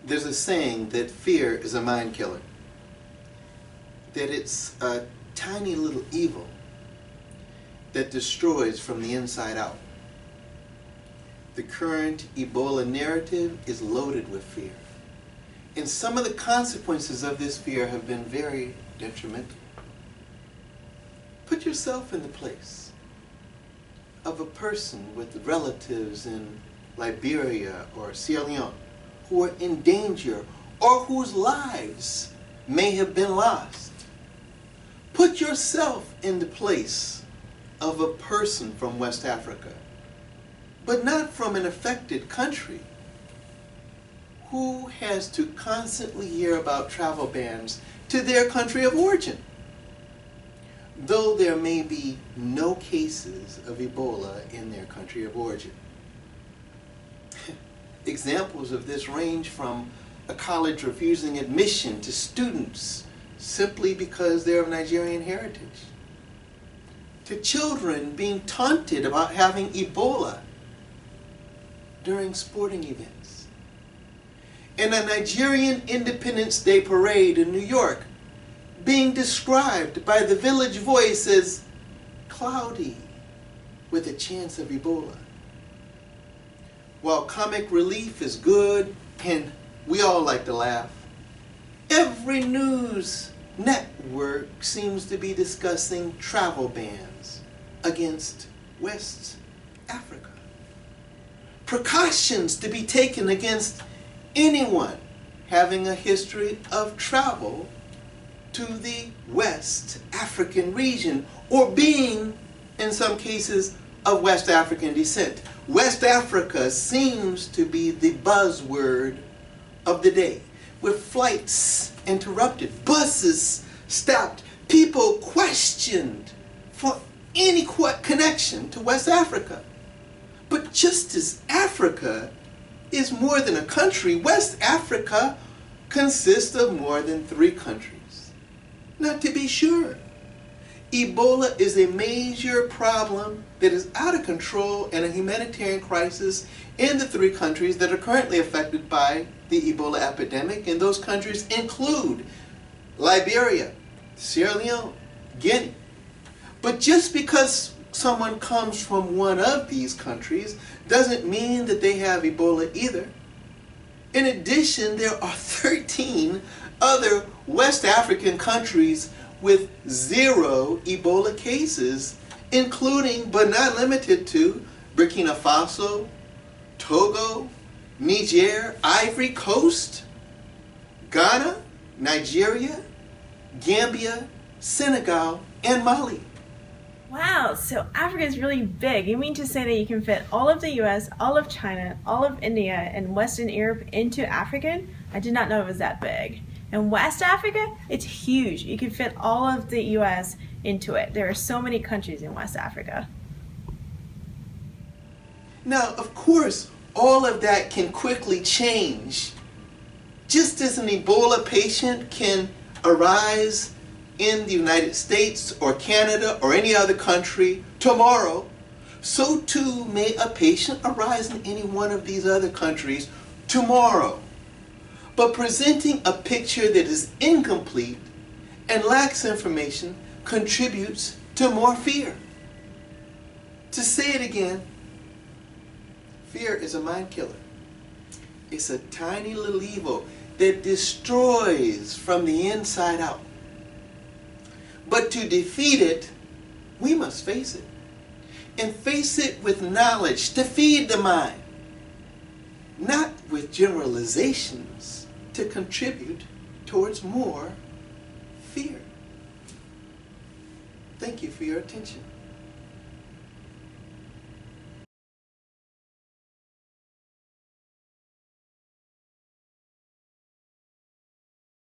There's a saying that fear is a mind killer, that it's a tiny little evil that destroys from the inside out. The current Ebola narrative is loaded with fear, and some of the consequences of this fear have been very detrimental. Put yourself in the place of a person with relatives in Liberia or Sierra Leone who are in danger or whose lives may have been lost. Put yourself in the place of a person from West Africa, but not from an affected country, who has to constantly hear about travel bans to their country of origin, though there may be no cases of Ebola in their country of origin. Examples of this range from a college refusing admission to students simply because they're of Nigerian heritage, to children being taunted about having Ebola during sporting events, and a Nigerian Independence Day parade in New York being described by the Village Voice as cloudy with a chance of Ebola. While comic relief is good, and we all like to laugh, every news network seems to be discussing travel bans against West Africa. Precautions to be taken against anyone having a history of travel to the West African region, or being, in some cases, of West African descent. West Africa seems to be the buzzword of the day, with flights interrupted, buses stopped, people questioned for any connection to West Africa. But just as Africa is more than a country, West Africa consists of more than 3 countries. Now, to be sure, Ebola is a major problem that is out of control and a humanitarian crisis in the 3 countries that are currently affected by the Ebola epidemic, and those countries include Liberia, Sierra Leone, Guinea. But just because someone comes from one of these countries doesn't mean that they have Ebola either. In addition, there are 13 other West African countries with 0 Ebola cases, including but not limited to Burkina Faso, Togo, Niger, Ivory Coast, Ghana, Nigeria, Gambia, Senegal, and Mali. Wow, so Africa is really big. You mean to say that you can fit all of the US, all of China, all of India, and Western Europe into Africa? I did not know it was that big. And West Africa, it's huge. You can fit all of the US into it. There are so many countries in West Africa. Now, of course, all of that can quickly change. Just as an Ebola patient can arise in the United States or Canada or any other country tomorrow, so too may a patient arise in any one of these other countries tomorrow. But presenting a picture that is incomplete and lacks information contributes to more fear. To say it again, fear is a mind killer. It's a tiny little evil that destroys from the inside out. But to defeat it, we must face it. And face it with knowledge to feed the mind, not with generalizations to contribute towards more fear. Thank you for your attention.